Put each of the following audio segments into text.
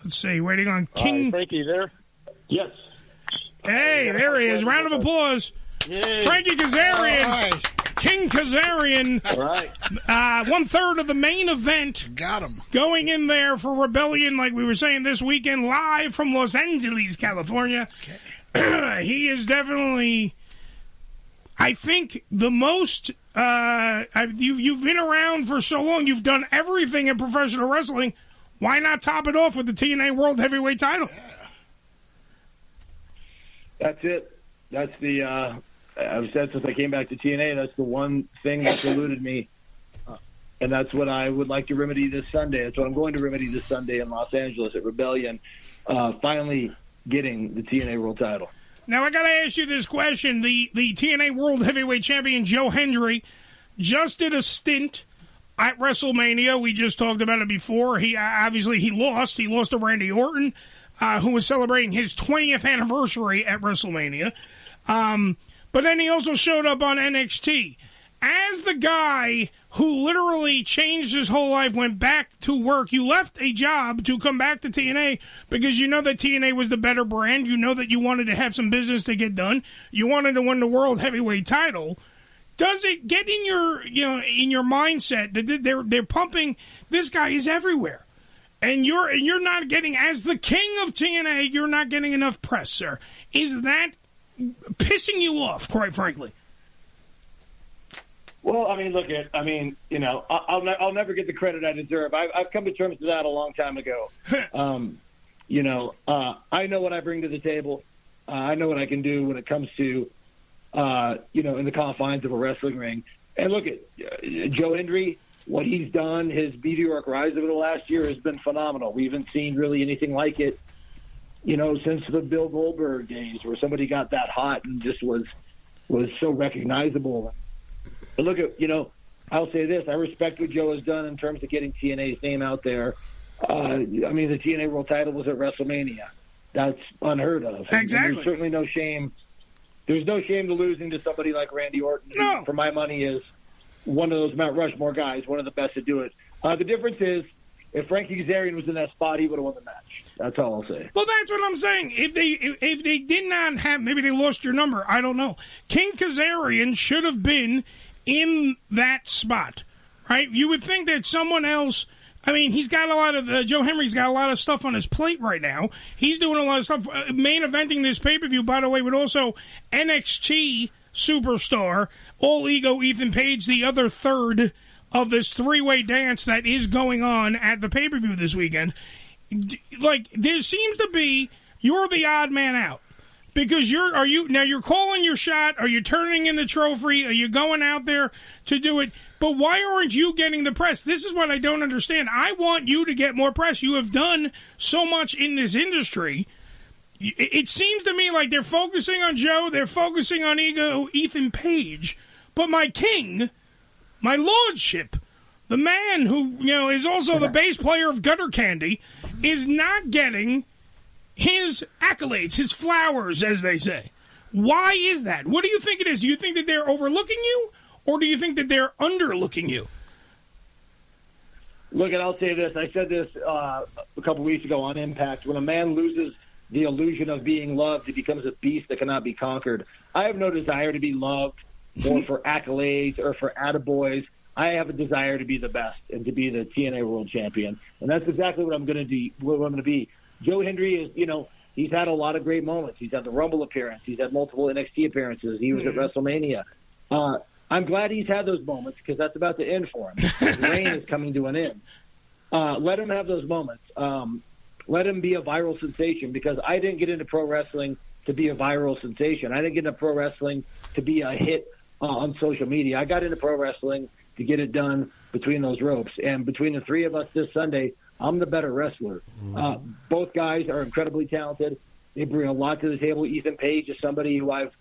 Let's see, waiting on King. Frankie, there? Yes. Hey, there he is. Round of applause. Yay. Frankie Kazarian. King Kazarian. All right. 1/3 of the main event. Got him. Going in there for Rebellion, like we were saying this weekend, live from Los Angeles, California. Okay. He is definitely, I think, the most. You've been around for so long. You've done everything in professional wrestling. Why not top it off with the TNA World Heavyweight Title? That's it. That's the. I've said since I came back to TNA, that's the one thing that's eluded me. And that's what I would like to remedy this Sunday. That's what I'm going to remedy this Sunday in Los Angeles at Rebellion. Finally getting the TNA World Title. Now, I got to ask you this question. The TNA World Heavyweight Champion, Joe Hendry, just did a stint at WrestleMania. We just talked about it before. He lost. He lost to Randy Orton, who was celebrating his 20th anniversary at WrestleMania. But then he also showed up on NXT. As the guy who literally changed his whole life, went back to work, you left a job to come back to TNA because you know that TNA was the better brand. You know that you wanted to have some business to get done. You wanted to win the World Heavyweight Title. Does it get in your mindset that they're pumping, this guy is everywhere? And you're not getting, as the king of TNA, you're not getting enough press, sir. Is that pissing you off, quite frankly? Well, I'll never get the credit I deserve. I've come to terms with that a long time ago. I know what I bring to the table. I know what I can do when it comes to, in the confines of a wrestling ring. And look at Joe Hendry, what he's done, his meteoric rise over the last year has been phenomenal. We haven't seen really anything like it, since the Bill Goldberg days where somebody got that hot and just was so recognizable. But look at, I'll say this. I respect what Joe has done in terms of getting TNA's name out there. The TNA World Title was at WrestleMania. That's unheard of. Exactly. And there's certainly no shame. There's no shame to losing to somebody like Randy Orton, who, for my money, is one of those Mount Rushmore guys, one of the best to do it. The difference is, if Frankie Kazarian was in that spot, he would have won the match. That's all I'll say. Well, that's what I'm saying. If they did not have, maybe they lost your number. I don't know. King Kazarian should have been in that spot, right? You would think that someone else. He's got a lot of Joe Hendry's got a lot of stuff on his plate right now. He's doing a lot of stuff. Main eventing this pay-per-view, by the way, but also NXT superstar, All Ego Ethan Page, the other third of this three-way dance that is going on at the pay-per-view this weekend. Like, there seems to be, you're the odd man out. Because you're calling your shot, are you turning in the trophy, are you going out there to do it? But why aren't you getting the press? This is what I don't understand. I want you to get more press. You have done so much in this industry. It seems to me like they're focusing on Joe, they're focusing on Ethan Page, but my king, my lordship, the man who is also the bass player of Gutter Candy, is not getting his accolades, his flowers, as they say. Why is that? What do you think it is? Do you think that they're overlooking you, or do you think that they're underlooking you? Look, and I'll say this. I said this a couple weeks ago on Impact. When a man loses the illusion of being loved, he becomes a beast that cannot be conquered. I have no desire to be loved or for accolades or for attaboys. I have a desire to be the best and to be the TNA World Champion. And that's exactly what I'm going to be. Joe Hendry is, he's had a lot of great moments. He's had the Rumble appearance. He's had multiple NXT appearances. He was at WrestleMania. I'm glad he's had those moments because that's about to end for him. His reign is coming to an end. Let him have those moments. Let him be a viral sensation because I didn't get into pro wrestling to be a viral sensation. I didn't get into pro wrestling to be a hit on social media. I got into pro wrestling to get it done between those ropes. And between the three of us this Sunday, I'm the better wrestler. Both guys are incredibly talented. They bring a lot to the table. Ethan Page is somebody who I've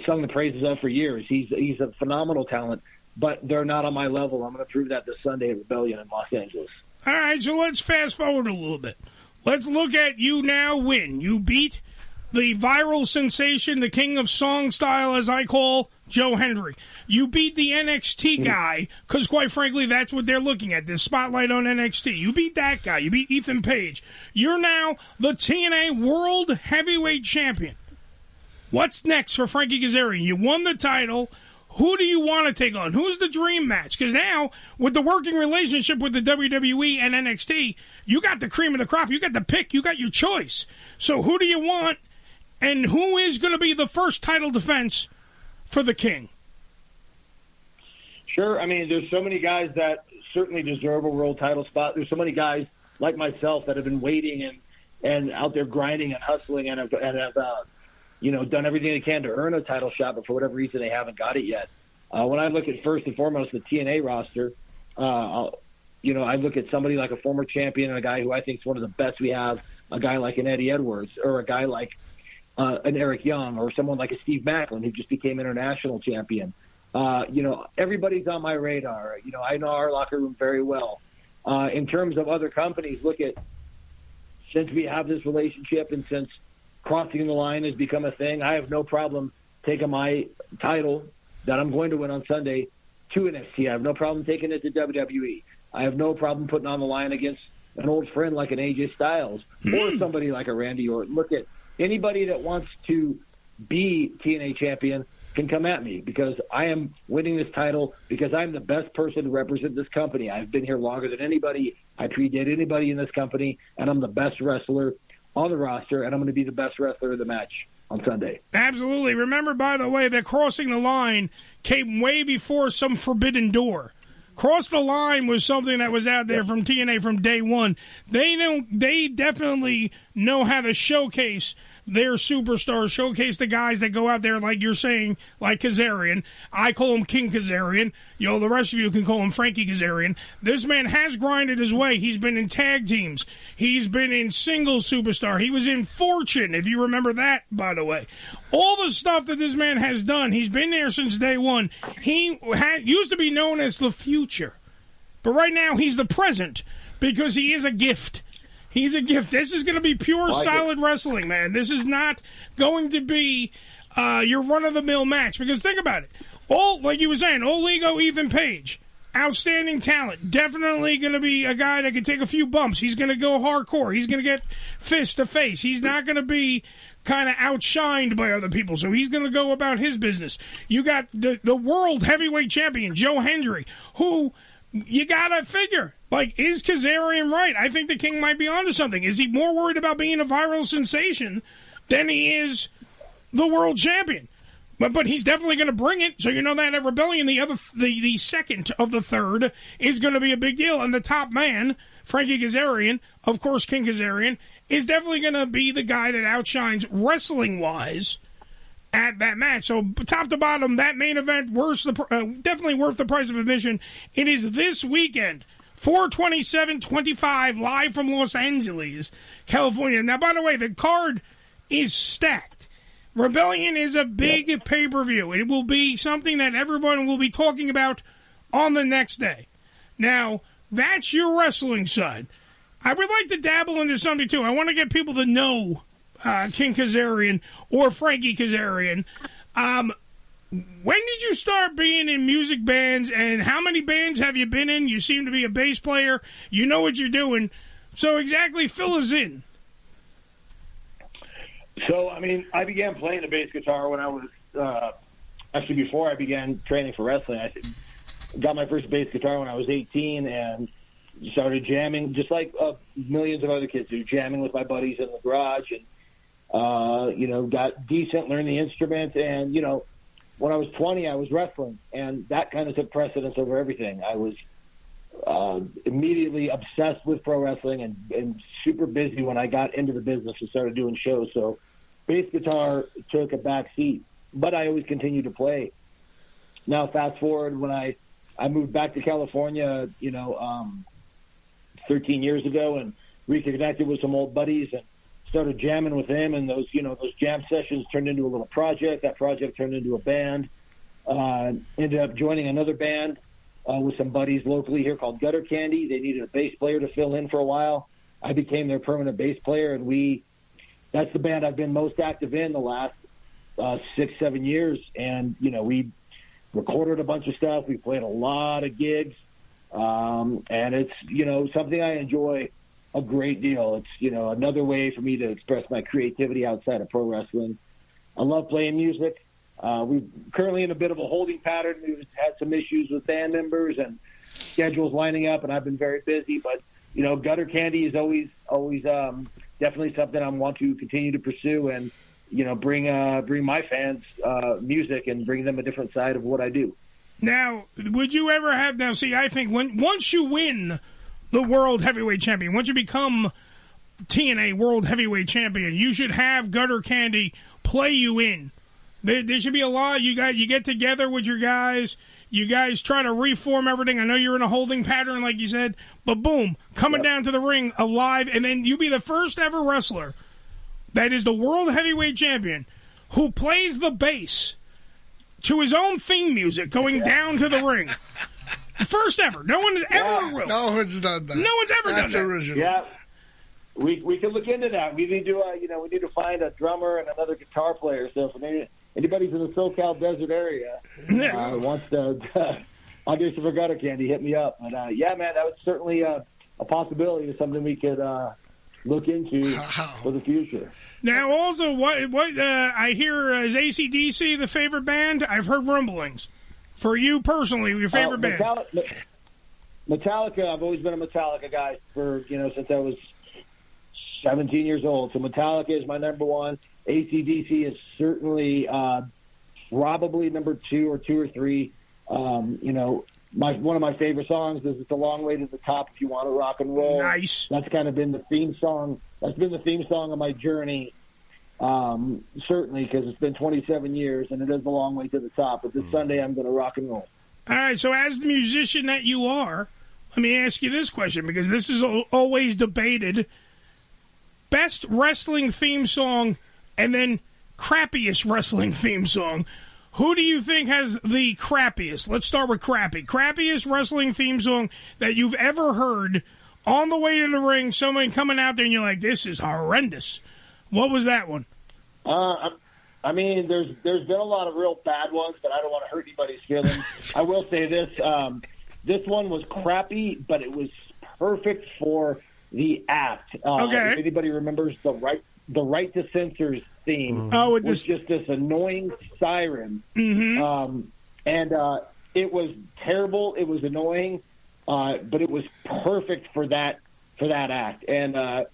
sung the praises of for years. He's a phenomenal talent, but they're not on my level. I'm going to prove that this Sunday at Rebellion in Los Angeles. All right, so let's fast forward a little bit. Let's look at you now win. You beat the viral sensation, the king of song style, as I call Joe Hendry. You beat the NXT guy, because quite frankly, that's what they're looking at, this spotlight on NXT. You beat that guy. You beat Ethan Page. You're now the TNA World Heavyweight Champion. What's next for Frankie Kazarian? You won the title. Who do you want to take on? Who's the dream match? Because now, with the working relationship with the WWE and NXT, you got the cream of the crop. You got the pick. You got your choice. So who do you want, and who is going to be the first title defense for the King? Sure. I mean, there's so many guys that certainly deserve a world title spot. There's so many guys like myself that have been waiting and out there grinding and hustling and have done everything they can to earn a title shot, but for whatever reason they haven't got it yet. When I look at first and foremost the TNA roster, I look at somebody like a former champion and a guy who I think is one of the best we have, a guy like an Eddie Edwards or a guy like an Eric Young or someone like a Steve Macklin who just became international champion. Everybody's on my radar. I know our locker room very well. In terms of other companies, since we have this relationship and since crossing the line has become a thing, I have no problem taking my title that I'm going to win on Sunday to NXT. I have no problem taking it to WWE. I have no problem putting on the line against an old friend like an AJ Styles or somebody like a Randy Orton. Look at anybody that wants to be TNA champion can come at me because I am winning this title because I'm the best person to represent this company. I've been here longer than anybody. I predate anybody in this company, and I'm the best wrestler on the roster, and I'm going to be the best wrestler of the match on Sunday. Absolutely. Remember, by the way, that crossing the line came way before some forbidden door. Cross the line was something that was out there from TNA from day one. They definitely know how to showcase their superstars, showcase the guys that go out there, like you're saying, like Kazarian. I call him King Kazarian. The rest of you can call him Frankie Kazarian. This man has grinded his way. He's been in tag teams. He's been in singles superstar. He was in Fortune, if you remember that, by the way. All the stuff that this man has done, he's been there since day one. He used to be known as the future. But right now, he's the present because he is a gift. He's a gift. This is going to be pure, solid wrestling, man. This is not going to be your run-of-the-mill match. Because think about it. Like you were saying, old ego Ethan Page, outstanding talent. Definitely going to be a guy that can take a few bumps. He's going to go hardcore. He's going to get fist to face. He's not going to be kind of outshined by other people. So he's going to go about his business. You got the world heavyweight champion, Joe Hendry, who you got to figure, is Kazarian right? I think the King might be onto something. Is he more worried about being a viral sensation than he is the world champion? But he's definitely going to bring it. So that at Rebellion, the second of the third is going to be a big deal. And the top man, Frankie Kazarian, of course, King Kazarian, is definitely going to be the guy that outshines wrestling-wise at that match. So top to bottom, that main event, definitely worth the price of admission. It is this weekend, 4/27/25, live from Los Angeles, California. Now, by the way, the card is stacked. Rebellion is a big pay-per-view. It will be something that everyone will be talking about on the next day. Now, that's your wrestling side. I would like to dabble into something, too. I want to get people to know King Kazarian or Frankie Kazarian. When did you start being in music bands, and how many bands have you been in? You seem to be a bass player. You know what you're doing. So exactly fill us in. So, I began playing the bass guitar when I was, actually before I began training for wrestling. I got my first bass guitar when I was 18 and started jamming, just like millions of other kids do, jamming with my buddies in the garage and, got decent, learned the instrument. And, when I was 20, I was wrestling, and that kind of took precedence over everything. I was immediately obsessed with pro wrestling and super busy when I got into the business and started doing shows. So bass guitar took a back seat, but I always continued to play. Now, fast forward, when I moved back to California, 13 years ago and reconnected with some old buddies and started jamming with them. And those jam sessions turned into a little project. That project turned into a band. Ended up joining another band with some buddies locally here called Gutter Candy. They needed a bass player to fill in for a while. I became their permanent bass player, and that's the band I've been most active in the last 6-7 years, and we recorded a bunch of stuff. We played a lot of gigs, and it's something I enjoy a great deal. It's another way for me to express my creativity outside of pro wrestling. I love playing music. We're currently in a bit of a holding pattern. We've had some issues with band members and schedules lining up, and I've been very busy. But Gutter Candy is always definitely something I want to continue to pursue, and bring my fans music and bring them a different side of what I do. Now, would you ever have? Now, see, I think once you win the World Heavyweight Champion, once you become TNA World Heavyweight Champion, you should have Gutter Candy play you in. There should be a law. You get together with your guys. You guys try to reform everything. I know you're in a holding pattern, like you said, but boom, coming down to the ring alive, and then you be the first ever wrestler that is the World Heavyweight Champion who plays the bass to his own theme music going down to the ring. First ever. No one has ever will. No one's done that. No one's ever done that. That's original. Yeah. We can look into that. We need to, we need to find a drummer and another guitar player. So if anybody's in the SoCal desert area wants to audition for Gutter Candy, hit me up. But man, that was certainly a possibility. It's something we could look into for the future. Now, also, what I hear is AC/DC the favorite band. I've heard rumblings. For you personally, your favorite band? Metallica. I've always been a Metallica guy since I was 17 years old. So Metallica is my number one. AC/DC is certainly probably number 2 or 3. One of my favorite songs is "It's a Long Way to the Top If You Want to Rock and Roll." Nice. That's kind of been the theme song. That's been the theme song of my journey. Certainly, because it's been 27 years and it is a long way to the top. But this Sunday, I'm going to rock and roll. All right. So, as the musician that you are, let me ask you this question, because this is always debated: best wrestling theme song, and then crappiest wrestling theme song. Who do you think has the crappiest? Let's start with crappy. Crappiest wrestling theme song that you've ever heard on the way to the ring, somebody coming out there and you're like, this is horrendous. What was that one? I mean, there's been a lot of real bad ones, but I don't want to hurt anybody's feelings. I will say this. This one was crappy, but it was perfect for the act. Okay. If anybody remembers the Right to Censor's theme, was just this annoying siren. Mm-hmm. It was terrible. It was annoying, but it was perfect for that act. And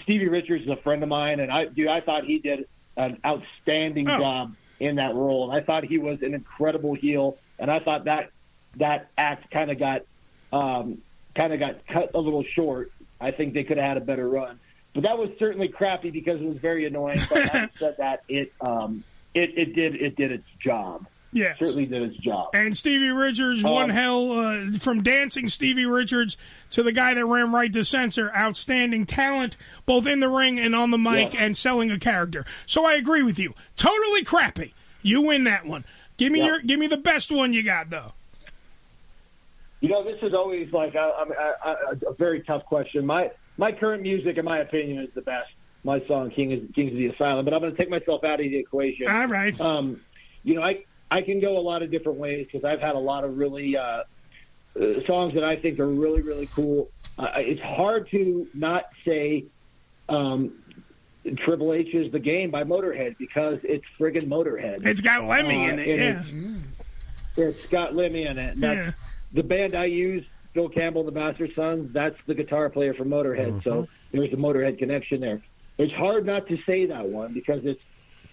Stevie Richards is a friend of mine, and I thought he did an outstanding job in that role. And I thought he was an incredible heel, and I thought that act kind of got cut a little short. I think they could have had a better run. But that was certainly crappy because it was very annoying. But having said that, it did its job. Yeah, certainly did its job. And Stevie Richards, one hell from dancing Stevie Richards to the guy that ran Right to Censor, outstanding talent both in the ring and on the mic and selling a character. So I agree with you. Totally crappy. You win that one. Give me the best one you got though. This is always like a very tough question. My current music, in my opinion, is the best. My song, Kings of the Asylum, but I'm going to take myself out of the equation. All right. I can go a lot of different ways because I've had a lot of really songs that I think are really, really cool. It's hard to not say Triple H is the Game by Motorhead because it's friggin' Motorhead. It's got Lemmy in it, yeah. It's got Lemmy in it. That's the band I use, Bill Campbell and the Bastard Sons, that's the guitar player from Motorhead, so there's a Motorhead connection there. It's hard not to say that one because it's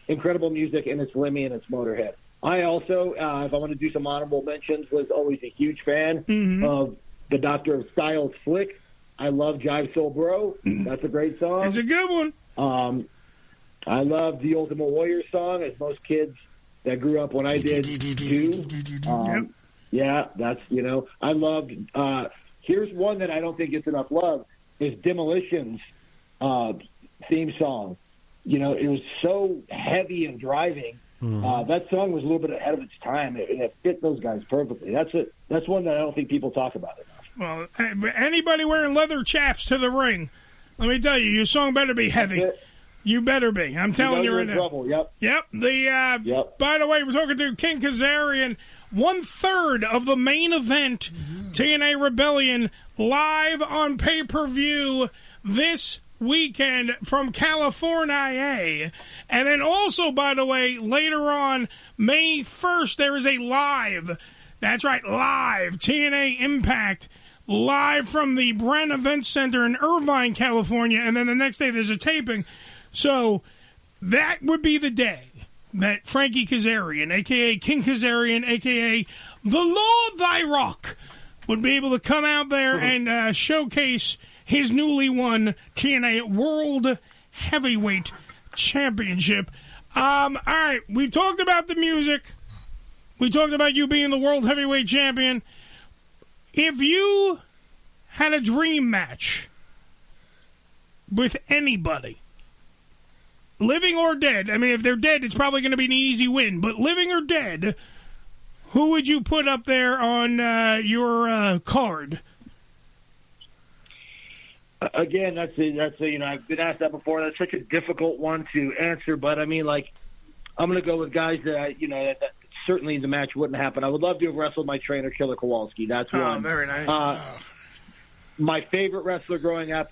incredible music and it's Lemmy and it's Motorhead. I also, if I want to do some honorable mentions, was always a huge fan of the Doctor of Styles flick. I love Jive Soul Bro. That's a great song. It's a good one. I love the Ultimate Warrior song, as most kids that grew up when I did do. Yeah, that's, I loved, here's one that I don't think gets enough love, is Demolition's theme song. It was so heavy and driving. That song was a little bit ahead of its time, and it fit those guys perfectly. That's one that I don't think people talk about enough. Well, anybody wearing leather chaps to the ring, let me tell you, your song better be heavy. You better be. I'm telling you right now. Trouble. Yep. Yep. By the way, we're talking to King Kazarian. 1/3 of the main event, TNA Rebellion, live on pay-per-view this weekend from California. And then also, by the way, later on, May 1st, there is a live, that's right, live, TNA Impact, live from the Brand Event Center in Irvine, California. And then the next day, there's a taping. So that would be the day that Frankie Kazarian, a.k.a. King Kazarian, a.k.a. the Lord Thy Rock, would be able to come out there and showcase his newly won TNA World Heavyweight Championship. All right, we talked about the music. We talked about you being the World Heavyweight Champion. If you had a dream match with anybody, living or dead, I mean, if they're dead, it's probably going to be an easy win, but living or dead, who would you put up there on your card? Again, that's I've been asked that before. That's such a difficult one to answer, but I mean, like, I'm going to go with guys that that certainly the match wouldn't happen. I would love to have wrestled my trainer, Killer Kowalski. That's one. Oh, very nice. My favorite wrestler growing up,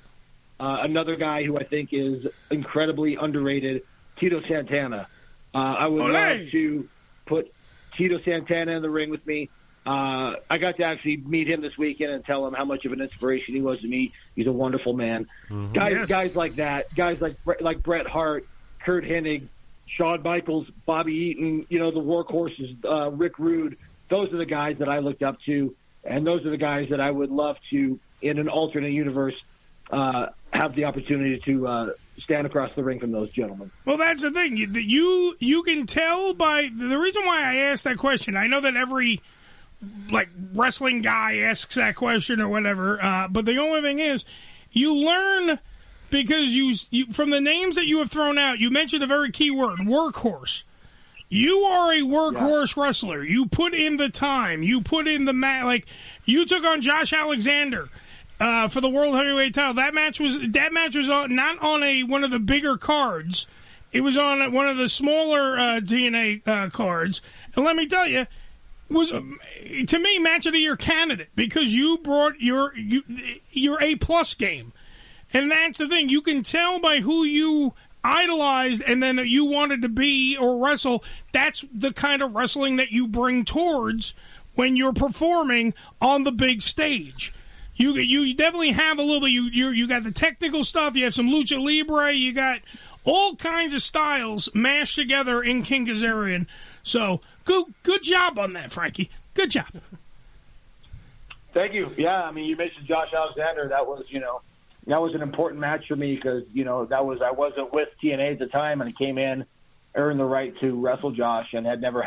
another guy who I think is incredibly underrated, Tito Santana. I would love to put Tito Santana in the ring with me. I got to actually meet him this weekend and tell him how much of an inspiration he was to me. He's a wonderful man. Mm-hmm. Guys like that, guys like Bret Hart, Kurt Hennig, Shawn Michaels, Bobby Eaton, the workhorses, Rick Rude. Those are the guys that I looked up to, and those are the guys that I would love to, in an alternate universe, have the opportunity to stand across the ring from those gentlemen. Well, that's the thing. You can tell by the reason why I asked that question. I know that every wrestling guy asks that question or whatever, but the only thing is, you learn because you from the names that you have thrown out. You mentioned a very key word, workhorse. You are a workhorse wrestler. You put in the time. You put in the you took on Josh Alexander for the World Heavyweight Title. That match was on, not on one of the bigger cards. It was on one of the smaller TNA cards. And let me tell you, was to me match of the year candidate because you brought your A+ game, and that's the thing. You can tell by who you idolized and then you wanted to be or wrestle. That's the kind of wrestling that you bring towards when you're performing on the big stage. You definitely have a little bit. You got the technical stuff. You have some lucha libre. You got all kinds of styles mashed together in King Kazarian. So good job on that, Frankie. Good job. Thank you. Yeah, I mean, you mentioned Josh Alexander. That was an important match for me because I wasn't with TNA at the time, and I came in, earned the right to wrestle Josh, and had never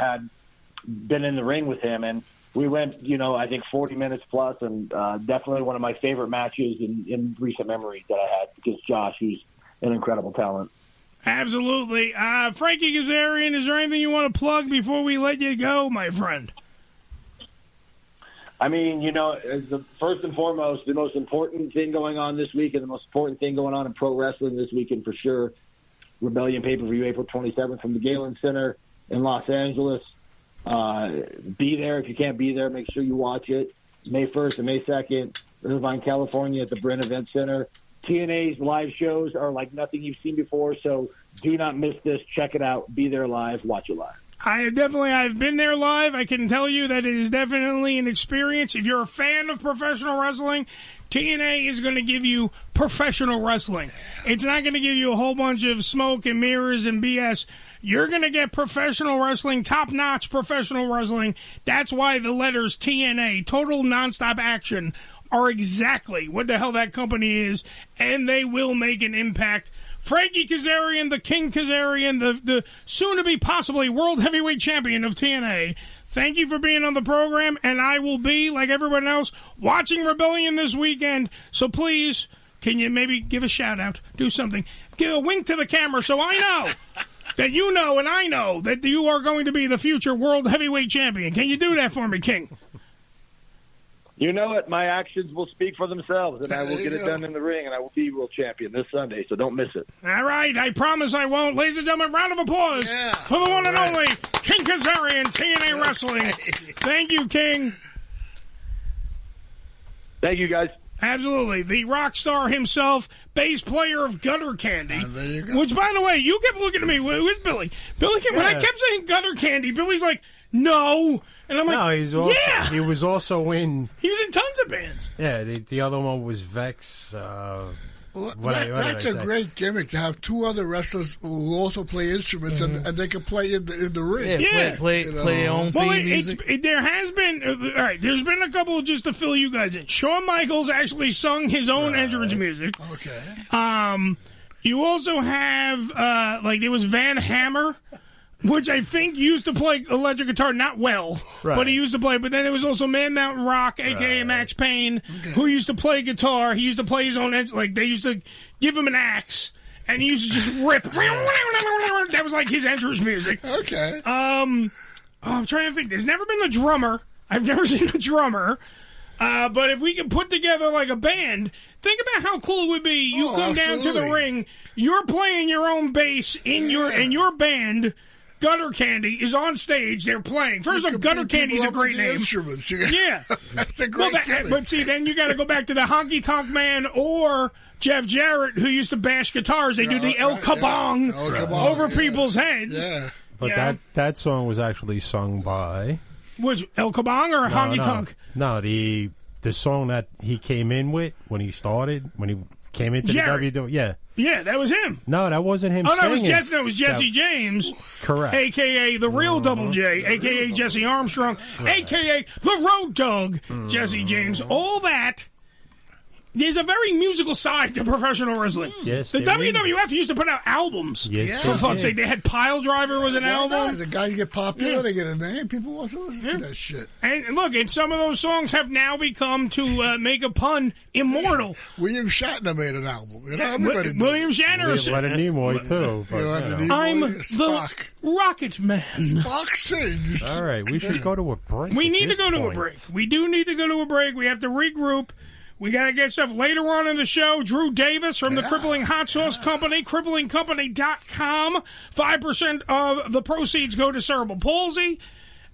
been in the ring with him. And we went, I think 40 minutes plus, and definitely one of my favorite matches in recent memory that I had because Josh, who's an incredible talent. Absolutely. Frankie Kazarian, is there anything you want to plug before we let you go, my friend? I mean, first and foremost, the most important thing going on this week and the most important thing going on in pro wrestling this weekend for sure, Rebellion pay-per-view April 27th from the Galen Center in Los Angeles. Be there. If you can't be there, make sure you watch it. May 1st and May 2nd, Irvine, California at the Brand Event Center. TNA's live shows are like nothing you've seen before, so do not miss this. Check it out. Be there live. Watch it live. I've been there live. I can tell you that it is definitely an experience. If you're a fan of professional wrestling, TNA is going to give you professional wrestling. It's not going to give you a whole bunch of smoke and mirrors and BS. You're going to get professional wrestling, top-notch professional wrestling. That's why the letters TNA, Total Nonstop Action, are exactly what the hell that company is, and they will make an impact. Frankie Kazarian, the King Kazarian, the soon-to-be possibly World Heavyweight Champion of TNA, thank you for being on the program, and I will be, like everyone else, watching Rebellion this weekend. So please, can you maybe give a shout-out, do something, give a wink to the camera so I know that you know and I know that you are going to be the future World Heavyweight Champion. Can you do that for me, King? You know it. My actions will speak for themselves, and I will get it done in the ring, and I will be world champion this Sunday, so don't miss it. All right. I promise I won't. Ladies and gentlemen, round of applause for the one and only King Kazarian, TNA Wrestling. Thank you, King. Thank you, guys. Absolutely. The rock star himself, bass player of Gutter Candy. There you go. Which, by the way, you kept looking at me. Where's Billy? Billy, when I kept saying Gutter Candy, Billy's like, no. And I'm like, no, he was also in... He was in tons of bands. Yeah, the other one was Vex. That's a great gimmick to have two other wrestlers who also play instruments and they can play in the ring. Yeah. Play their own theme music. There has been, all right, there's been a couple just to fill you guys in. Shawn Michaels actually sung his own entrance music. Okay. You also have, there was Van Hammer, which I think used to play electric guitar, not well, but he used to play. But then there was also Man Mountain Rock, a.k.a. Max Payne, who used to play guitar. He used to play his own, they used to give him an axe, and he used to just rip. That was like his entrance music. Okay. I'm trying to think. There's never been a drummer. I've never seen a drummer. But if we could put together like a band, think about how cool it would be. You come down to the ring, you're playing your own bass in your band. Gutter Candy is on stage. They're playing. First off, Gutter Candy is a great name. Yeah, that's a great name. But see, then you got to go back to the Honky Tonk Man or Jeff Jarrett, who used to bash guitars. They do the El Kabong over people's heads. Yeah, but that song was actually sung by was El Kabong or Honky Tonk? No, the song that he came in with when he came into Jarrett. the WWE. Yeah, that was him. No, that wasn't him. Oh, no, singing. it was Jesse James. Correct. A.K.A. the real Double J, A.K.A. Jesse Armstrong, A.K.A. the Road Dog, Jesse James. All that. There's a very musical side to professional wrestling. Yes, the WWF used to put out albums. Yes, for fuck's sake. They had Pile Driver was an album. Not? The guys get popular, they get a name. People want to listen to that shit. And look, and some of those songs have now become, to make a pun, immortal. William Shatner made an album. William Shatner. Leonard Nimoy, too. But, I'm the Rocket Man. Spock sings. All right, we should go to a break. We need to go to a break. We do need to go to a break. We have to regroup. We got to get stuff later on in the show. Drew Davis from the Crippling Hot Sauce Company, cripplingcompany.com. 5% of the proceeds go to cerebral palsy.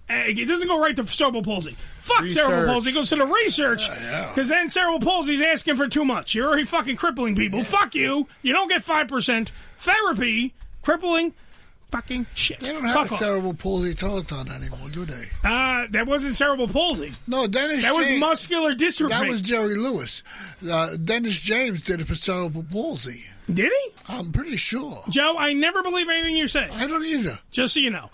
It doesn't go right to cerebral palsy. Fuck research. Cerebral palsy. It goes to the research. Because then cerebral palsy's asking for too much. You're already fucking crippling people. Yeah. Fuck you. You don't get 5%. Therapy, crippling, fucking shit. They don't have a cerebral palsy telethon anymore, do they? That wasn't cerebral palsy. No, Dennis That was James, muscular dystrophy. That was Jerry Lewis. Dennis James did it for cerebral palsy. Did he? I'm pretty sure. Joe, I never believe anything you say. I don't either. Just so you know.